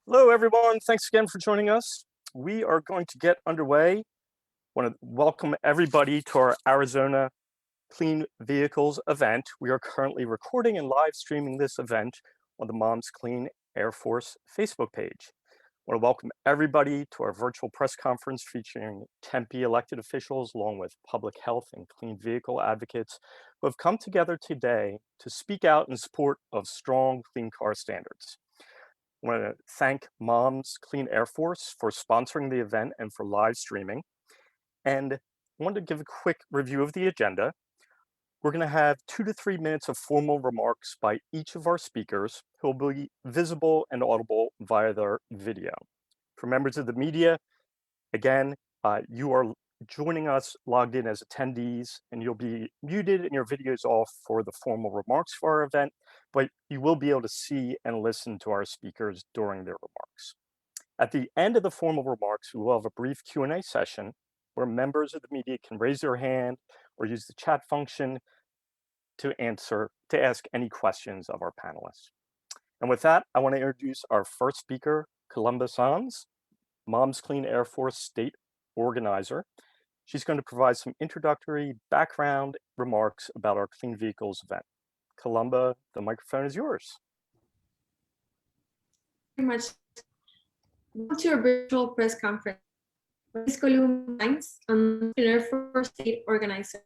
Hello, everyone. Thanks again for joining us. We are going to get underway. I want to welcome everybody to our Arizona Clean Vehicles event. We are currently recording and live streaming this event on the Moms Clean Air Force Facebook page. I want to welcome everybody to our virtual press conference featuring Tempe elected officials along with public health and clean vehicle advocates who have come together today to speak out in support of strong clean car standards. I want to thank Moms Clean Air Force for sponsoring the event and for live streaming. And I wanted to give a quick review of the agenda. We're going to have 2 to 3 minutes of formal remarks by each of our speakers who will be visible and audible via their video. For members of the media, again, you are joining us logged in as attendees, and you'll be muted and your video is off for the formal remarks for our event, but you will be able to see and listen to our speakers during their remarks. At the end of the formal remarks, we will have a brief Q&A session where members of the media can raise their hand or use the chat function to ask any questions of our panelists. And with that, I want to introduce our first speaker, Columba Sainz, Moms Clean Air Force State Organizer. She's going to provide some introductory background remarks about our Clean Vehicles event. Columba, the microphone is yours. Very much. Welcome to our virtual press conference. My name is Sainz. I'm an Air Force State Organizer.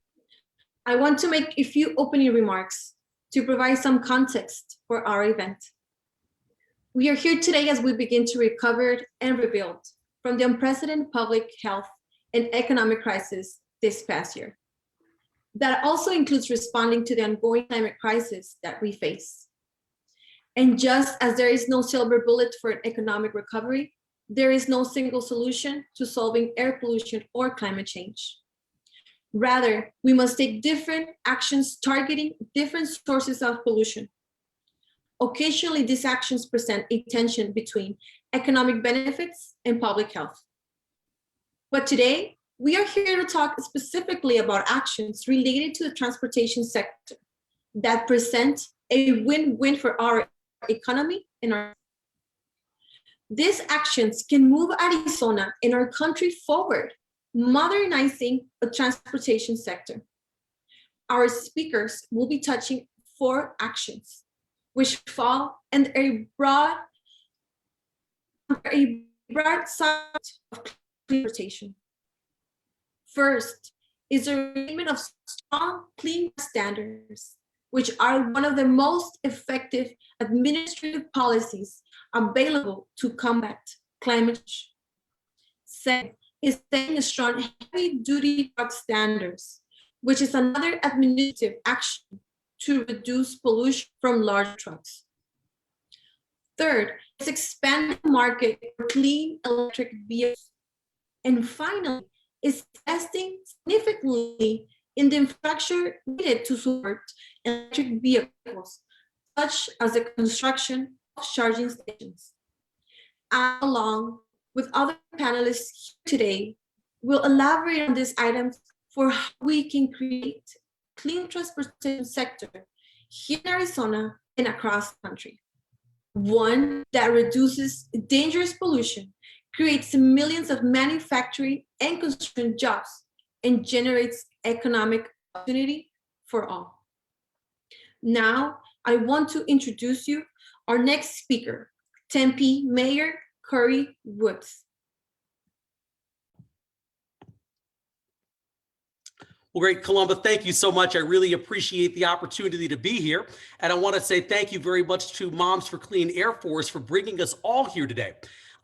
I want to make a few opening remarks to provide some context for our event. We are here today as we begin to recover and rebuild from the unprecedented public health and economic crisis this past year. That also includes responding to the ongoing climate crisis that we face. And just as there is no silver bullet for an economic recovery, there is no single solution to solving air pollution or climate change. Rather, we must take different actions targeting different sources of pollution. Occasionally, these actions present a tension between economic benefits and public health. But today, we are here to talk specifically about actions related to the transportation sector that present a win-win for our economy and our. These actions can move Arizona and our country forward, modernizing the transportation sector. Our speakers will be touching 4 actions, which fall under a broad subject of transportation. First is the agreement of strong clean standards, which are one of the most effective administrative policies available to combat climate change. Second is setting strong heavy-duty truck standards, which is another administrative action to reduce pollution from large trucks. Third is expand the market for clean electric vehicles. And finally, is investing significantly in the infrastructure needed to support electric vehicles, such as the construction of charging stations. Along with other panelists here today, we'll elaborate on these items for how we can create a clean transportation sector here in Arizona and across the country. One that reduces dangerous pollution, creates millions of manufacturing and construction jobs, and generates economic opportunity for all. Now, I want to introduce you our next speaker, Tempe Mayor Curry Woods. Well, great, Columba, thank you so much. I really appreciate the opportunity to be here. And I want to say thank you very much to Moms for Clean Air Force for bringing us all here today.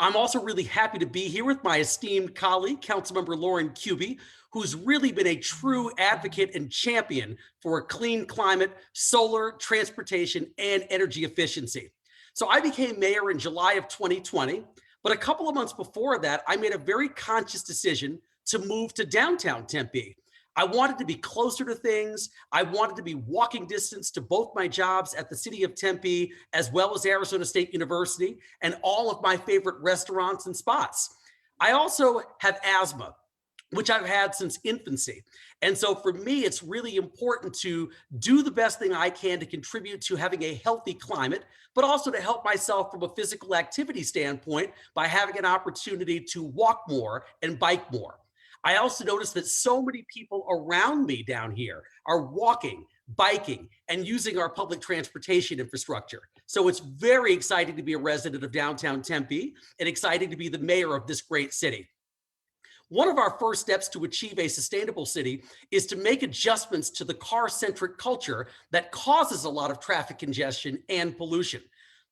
I'm also really happy to be here with my esteemed colleague, Councilmember Kuby, who's really been a true advocate and champion for a clean climate, solar, transportation, and energy efficiency. So I became mayor in July of 2020, but a couple of months before that, I made a very conscious decision to move to downtown Tempe. I wanted to be closer to things. I wanted to be walking distance to both my jobs at the city of Tempe, as well as Arizona State University, and all of my favorite restaurants and spots. I also have asthma, which I've had since infancy. And so for me, it's really important to do the best thing I can to contribute to having a healthy climate, but also to help myself from a physical activity standpoint by having an opportunity to walk more and bike more. I also noticed that so many people around me down here are walking, biking, and using our public transportation infrastructure. So it's very exciting to be a resident of downtown Tempe and exciting to be the mayor of this great city. One of our first steps to achieve a sustainable city is to make adjustments to the car-centric culture that causes a lot of traffic congestion and pollution.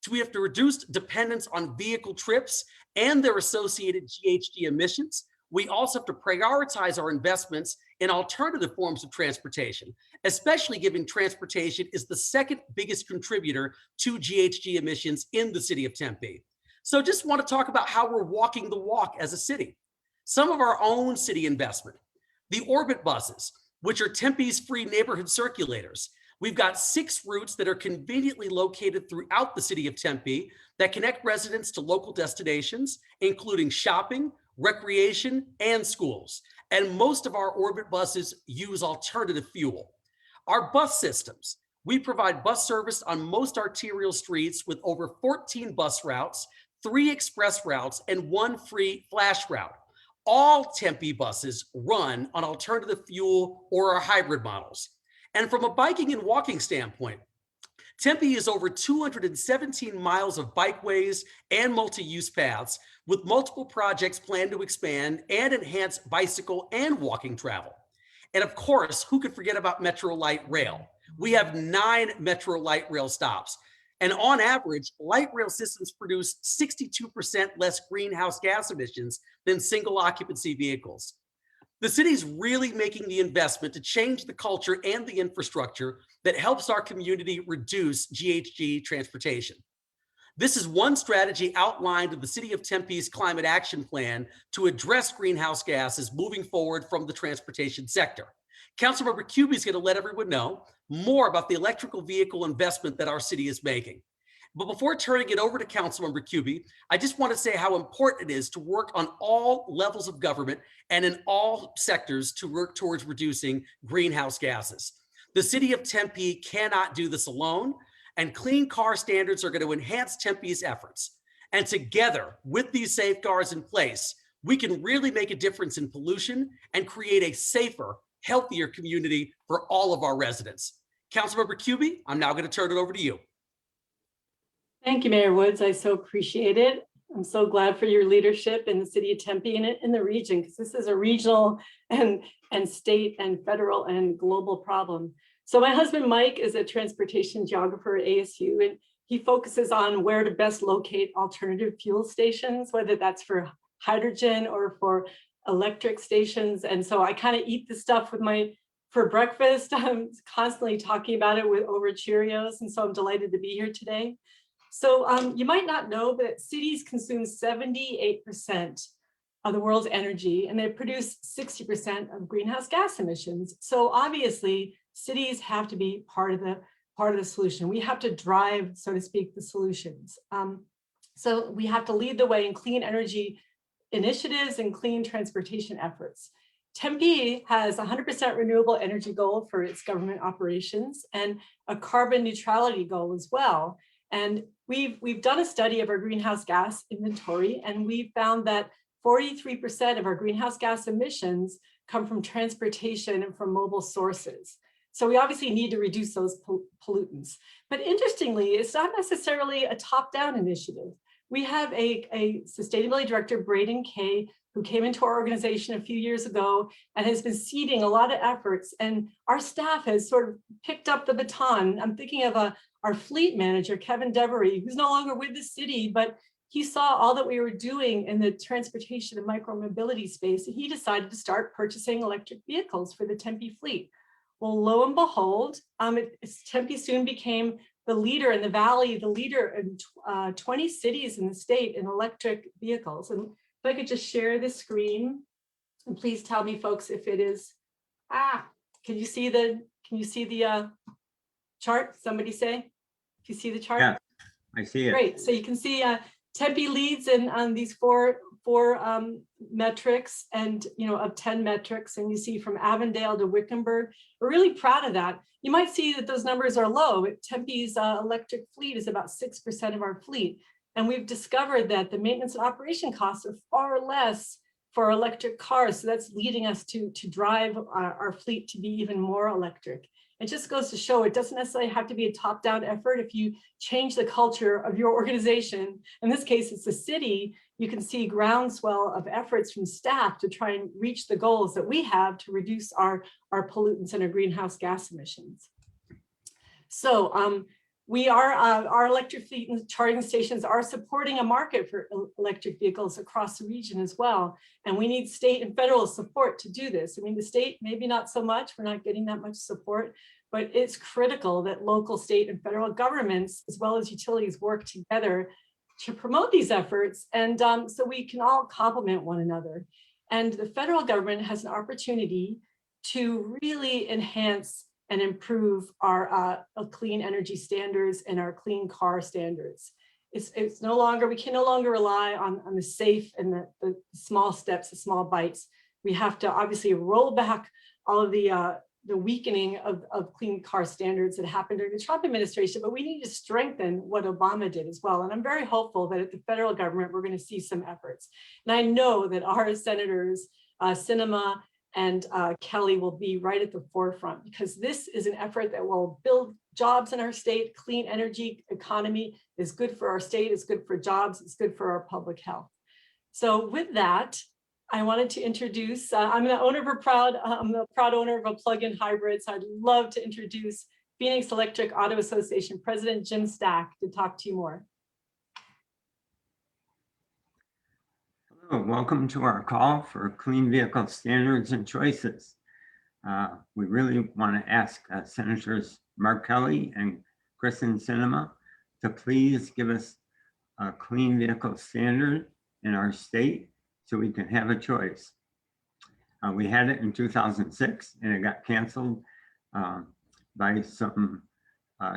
So we have to reduce dependence on vehicle trips and their associated GHG emissions. We also have to prioritize our investments in alternative forms of transportation, especially given transportation is the second biggest contributor to GHG emissions in the city of Tempe. So just want to talk about how we're walking the walk as a city. Some of our own city investment, the Orbit buses, which are Tempe's free neighborhood circulators. We've got 6 routes that are conveniently located throughout the city of Tempe that connect residents to local destinations, including shopping, recreation, and schools. And most of our Orbit buses use alternative fuel. Our bus systems, we provide bus service on most arterial streets with over 14 bus routes, 3 express routes, and 1 free flash route. All Tempe buses run on alternative fuel or our hybrid models. And from a biking and walking standpoint, Tempe is over 217 miles of bikeways and multi-use paths, with multiple projects planned to expand and enhance bicycle and walking travel. And of course, who could forget about Metro Light Rail? We have 9 Metro Light Rail stops. And on average, light rail systems produce 62% less greenhouse gas emissions than single occupancy vehicles. The city's really making the investment to change the culture and the infrastructure that helps our community reduce GHG transportation. This is one strategy outlined in the City of Tempe's Climate Action Plan to address greenhouse gases moving forward from the transportation sector. Councilmember Kuby is going to let everyone know more about the electrical vehicle investment that our city is making. But before turning it over to Councilmember Kuby, I just want to say how important it is to work on all levels of government and in all sectors to work towards reducing greenhouse gases. The City of Tempe cannot do this alone, and clean car standards are going to enhance Tempe's efforts. And together, with these safeguards in place, we can really make a difference in pollution and create a safer, healthier community for all of our residents. Councilmember Kuby, I'm now going to turn it over to you. Thank you, Mayor Woods. I so appreciate it. I'm so glad for your leadership in the city of Tempe and in the region, because this is a regional and state and federal and global problem. So my husband, Mike, is a transportation geographer at ASU, and he focuses on where to best locate alternative fuel stations, whether that's for hydrogen or for electric stations. And so I kind of eat the stuff for breakfast. I'm constantly talking about it over Cheerios. And so I'm delighted to be here today. So you might not know, but cities consume 78% of the world's energy, and they produce 60% of greenhouse gas emissions. So obviously, cities have to be part of the solution. We have to drive, so to speak, the solutions. So we have to lead the way in clean energy initiatives and clean transportation efforts. Tempe has a 100% renewable energy goal for its government operations and a carbon neutrality goal as well. And we've done a study of our greenhouse gas inventory, and we found that 43% of our greenhouse gas emissions come from transportation and from mobile sources. So we obviously need to reduce those pollutants. But interestingly, it's not necessarily a top-down initiative. We have a sustainability director, Braden Kay, who came into our organization a few years ago and has been seeding a lot of efforts. And our staff has sort of picked up the baton. I'm thinking of our fleet manager, Kevin Devery, who's no longer with the city, but he saw all that we were doing in the transportation and micromobility space, and he decided to start purchasing electric vehicles for the Tempe fleet. Well, lo and behold, Tempe soon became the leader in the valley, the leader in 20 cities in the state in electric vehicles. And if I could just share this screen, and please tell me, folks, if it is, can you see the chart? Somebody say, if you see the chart? Yeah, I see it. Great, so you can see Tempe leads on these four 4 metrics and, of 10 metrics. And you see from Avondale to Wickenburg, we're really proud of that. You might see that those numbers are low, but Tempe's electric fleet is about 6% of our fleet. And we've discovered that the maintenance and operation costs are far less for electric cars. So that's leading us to drive our fleet to be even more electric. It just goes to show it doesn't necessarily have to be a top-down effort. If you change the culture of your organization, in this case, it's the city, you can see groundswell of efforts from staff to try and reach the goals that we have to reduce our pollutants and our greenhouse gas emissions. So we are, our electric fleet and charging stations are supporting a market for electric vehicles across the region as well. And we need state and federal support to do this. I mean, the state, maybe not so much, we're not getting that much support, but it's critical that local, state, and federal governments, as well as utilities, work together to promote these efforts. And so we can all complement one another. And the federal government has an opportunity to really enhance and improve our clean energy standards and our clean car standards. It's no longer, we can no longer rely on the safe and the small steps, the small bites. We have to obviously roll back all of the weakening of clean car standards that happened during the Trump administration, but we need to strengthen what Obama did as well. And I'm very hopeful that at the federal government, we're going to see some efforts. And I know that our senators, Sinema and Kelly, will be right at the forefront, because this is an effort that will build jobs in our state. Clean energy economy is good for our state, it's good for jobs, it's good for our public health. So with that, I wanted to introduce, I'm the proud owner of a plug-in hybrid, so I'd love to introduce Phoenix Electric Auto Association President Jim Stack to talk to you more. Hello, welcome to our call for clean vehicle standards and choices. We really want to ask Senators Mark Kelly and Kristen Sinema to please give us a clean vehicle standard in our state so we can have a choice. We had it in 2006 and it got canceled by some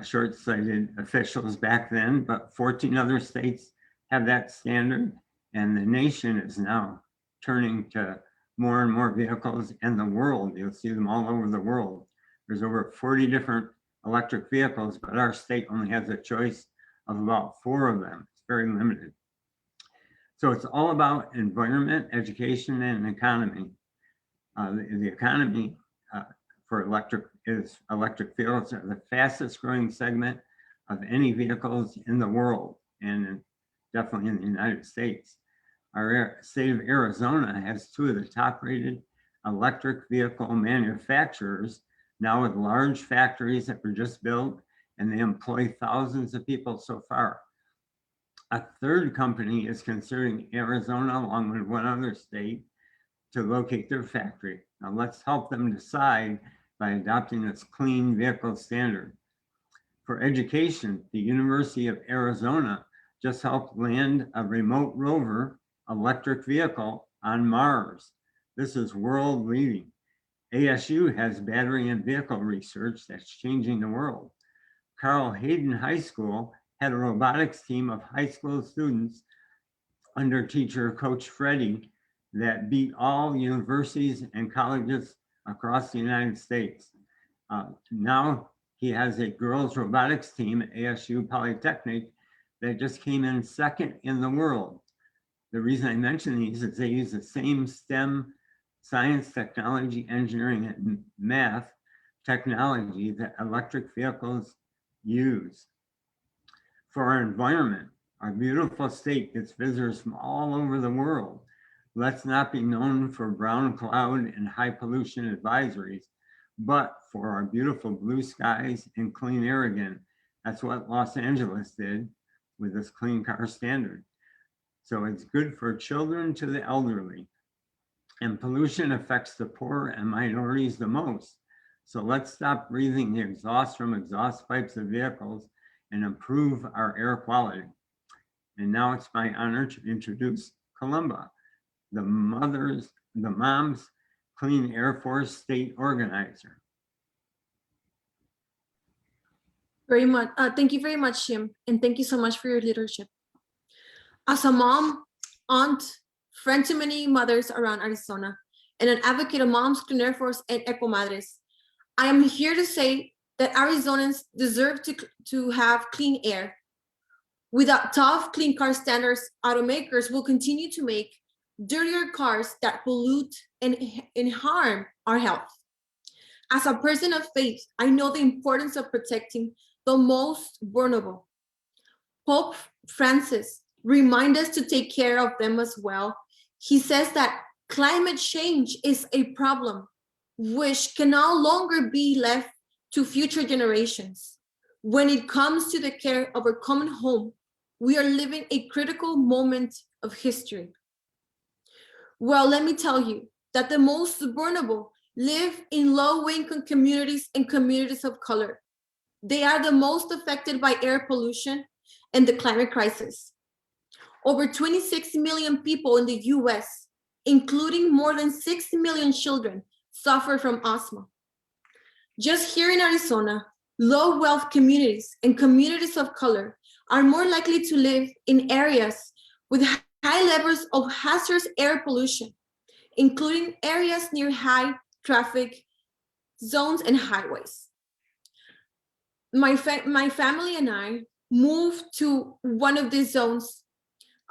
short-sighted officials back then, but 14 other states have that standard, and the nation is now turning to more and more vehicles in the world. You'll see them all over the world. There's over 40 different electric vehicles, but our state only has a choice of about 4 of them. It's very limited. So it's all about environment, education, and economy. The economy for electric vehicles are the fastest growing segment of any vehicles in the world, and definitely in the United States. Our state of Arizona has 2 of the top rated electric vehicle manufacturers, now with large factories that were just built, and they employ thousands of people so far. A third company is considering Arizona, along with one other state, to locate their factory. Now let's help them decide by adopting this clean vehicle standard. For education, the University of Arizona just helped land a remote rover electric vehicle on Mars. This is world leading. ASU has battery and vehicle research that's changing the world. Carl Hayden High School had a robotics team of high school students under teacher Coach Freddie that beat all universities and colleges across the United States. Now he has a girls robotics team at ASU Polytechnic that just came in 2nd in the world. The reason I mention these is they use the same STEM, science, technology, engineering, and math technology that electric vehicles use. For our environment, our beautiful state gets visitors from all over the world. Let's not be known for brown cloud and high pollution advisories, but for our beautiful blue skies and clean air again. That's what Los Angeles did with this clean car standard. So it's good for children to the elderly. And pollution affects the poor and minorities the most. So let's stop breathing the exhaust from exhaust pipes of vehicles and improve our air quality. And now it's my honor to introduce Columba, the Moms Clean Air Force state organizer. Thank you very much, Jim, and thank you so much for your leadership. As a mom, aunt, friend to many mothers around Arizona, and an advocate of Moms, Clean Air Force, and Ecomadres. I am here to say that Arizonans deserve to have clean air. Without tough clean car standards, automakers will continue to make dirtier cars that pollute and harm our health. As a person of faith, I know the importance of protecting the most vulnerable. Pope Francis reminds us to take care of them as well. He says that climate change is a problem which can no longer be left to future generations. When it comes to the care of our common home, we are living a critical moment of history. Well, let me tell you that the most vulnerable live in low-income communities and communities of color. They are the most affected by air pollution and the climate crisis. Over 26 million people in the US, including more than 6 million children, suffer from asthma. Just here in Arizona, low-wealth communities and communities of color are more likely to live in areas with high levels of hazardous air pollution, including areas near high traffic zones and highways. My family and I moved to one of these zones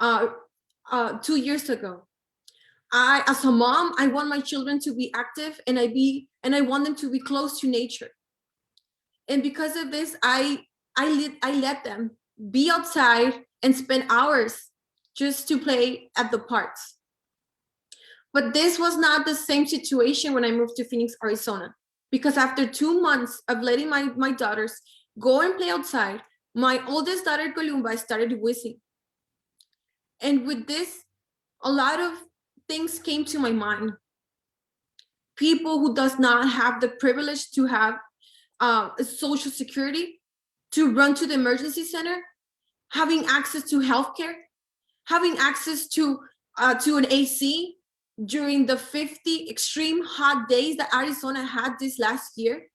2 years ago. As a mom, I want my children to be active, and I want them to be close to nature. And because of this, I let them be outside and spend hours just to play at the parks. But this was not the same situation when I moved to Phoenix, Arizona, because after 2 months of letting my daughters go and play outside, my oldest daughter, Columba, started wheezing. And with this, a lot of things came to my mind. People who does not have the privilege to have Social Security, to run to the emergency center, having access to healthcare, having access to an AC during the 50 extreme hot days that Arizona had this last year.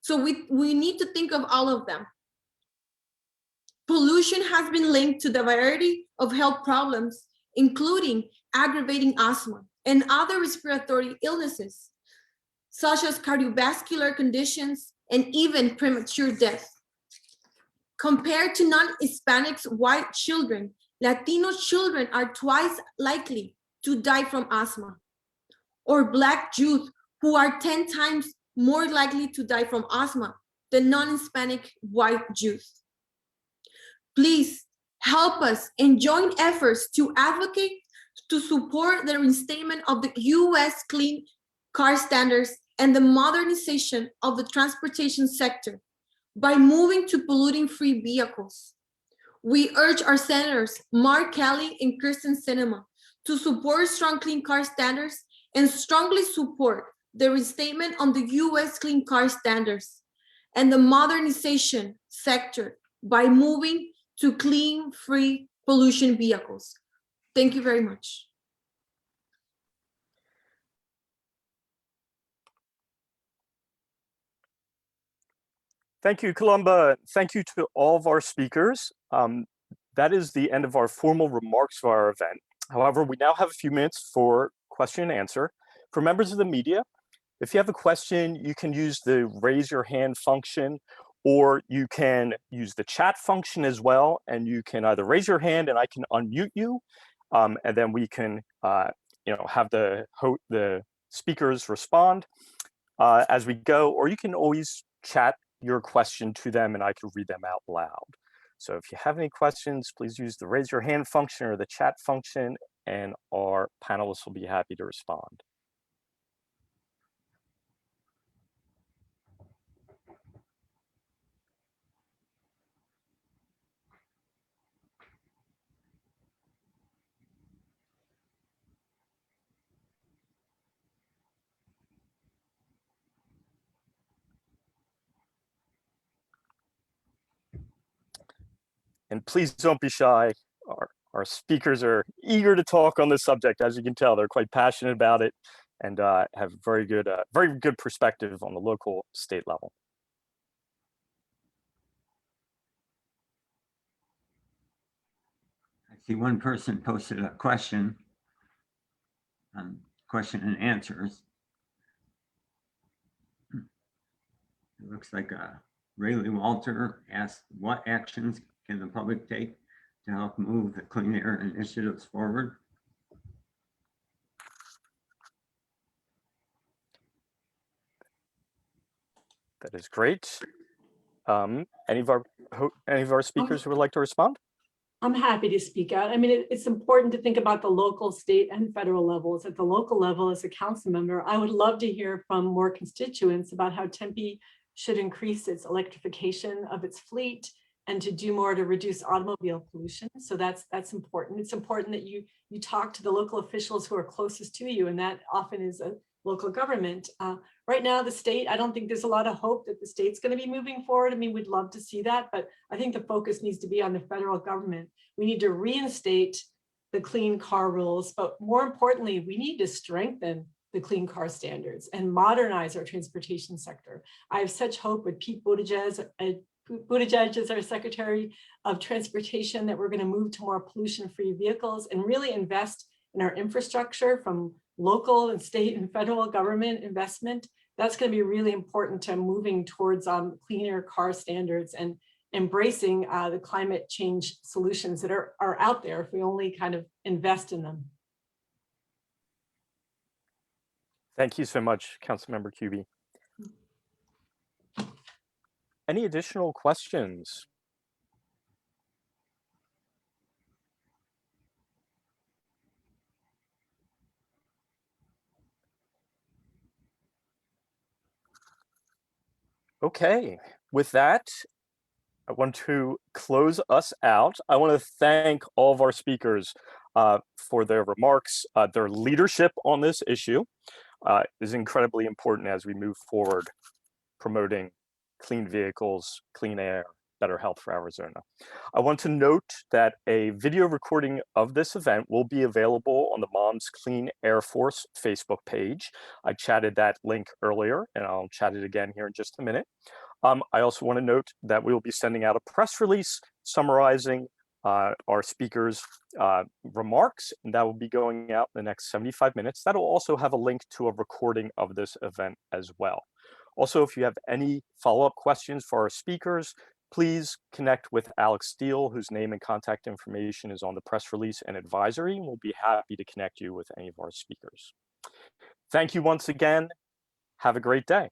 So we need to think of all of them. Pollution has been linked to the variety of health problems, including aggravating asthma and other respiratory illnesses, such as cardiovascular conditions and even premature death. Compared to non-Hispanics, white children, Latino children are twice likely to die from asthma, or Black youth who are 10 times more likely to die from asthma than non-Hispanic white youth. Please help us and join efforts to advocate to support the reinstatement of the US clean car standards and the modernization of the transportation sector by moving to polluting-free vehicles. We urge our senators, Mark Kelly and Kristen Sinema, to support strong clean car standards and strongly support the reinstatement on the US clean car standards and the modernization sector by moving to clean, free pollution vehicles. Thank you very much. Thank you, Columba. Thank you to all of our speakers. That is the end of our formal remarks for our event. However, we now have a few minutes for question and answer. For members of the media, if you have a question, you can use the raise your hand function, or you can use the chat function as well. And you can either raise your hand and I can unmute you, and then we can have the speakers respond as we go, or you can always chat your question to them and I can read them out loud. So if you have any questions, please use the raise your hand function or the chat function, and our panelists will be happy to respond. And please don't be shy. Our speakers are eager to talk on this subject. As you can tell, they're quite passionate about it and have very good perspective on the local state level. I see one person posted a question. question and answers. It looks like Rayleigh Walter asked, what actions can the public take to help move the clean air initiatives forward? That is great. Any of our speakers who would like to respond? I'm happy to speak out. I mean, it's important to think about the local, state, and federal levels. At the local level, as a council member, I would love to hear from more constituents about how Tempe should increase its electrification of its fleet and to do more to reduce automobile pollution. So that's important. It's important that you talk to the local officials who are closest to you, and that often is a local government. Right now, the state, I don't think there's a lot of hope that the state's going to be moving forward. I mean, we'd love to see that, but I think the focus needs to be on the federal government. We need to reinstate the clean car rules, but more importantly, we need to strengthen the clean car standards and modernize our transportation sector. I have such hope with Pete Buttigieg as our Secretary of Transportation that we're going to move to more pollution-free vehicles and really invest in our infrastructure, from local and state and federal government investment. That's going to be really important to moving towards cleaner car standards and embracing the climate change solutions that are out there if we only kind of invest in them. Thank you so much, Councilmember Kuby. Any additional questions? Okay, with that, I want to close us out. I want to thank all of our speakers for their remarks. Their leadership on this issue is incredibly important as we move forward promoting clean vehicles, clean air, better health for Arizona. I want to note that a video recording of this event will be available on the Moms Clean Air Force Facebook page. I chatted that link earlier, and I'll chat it again here in just a minute. I also want to note that we will be sending out a press release summarizing our speakers' remarks, and that will be going out in the next 75 minutes. That'll also have a link to a recording of this event as well. Also, if you have any follow-up questions for our speakers, please connect with Alex Steele, whose name and contact information is on the press release and advisory, and we'll be happy to connect you with any of our speakers. Thank you once again. Have a great day.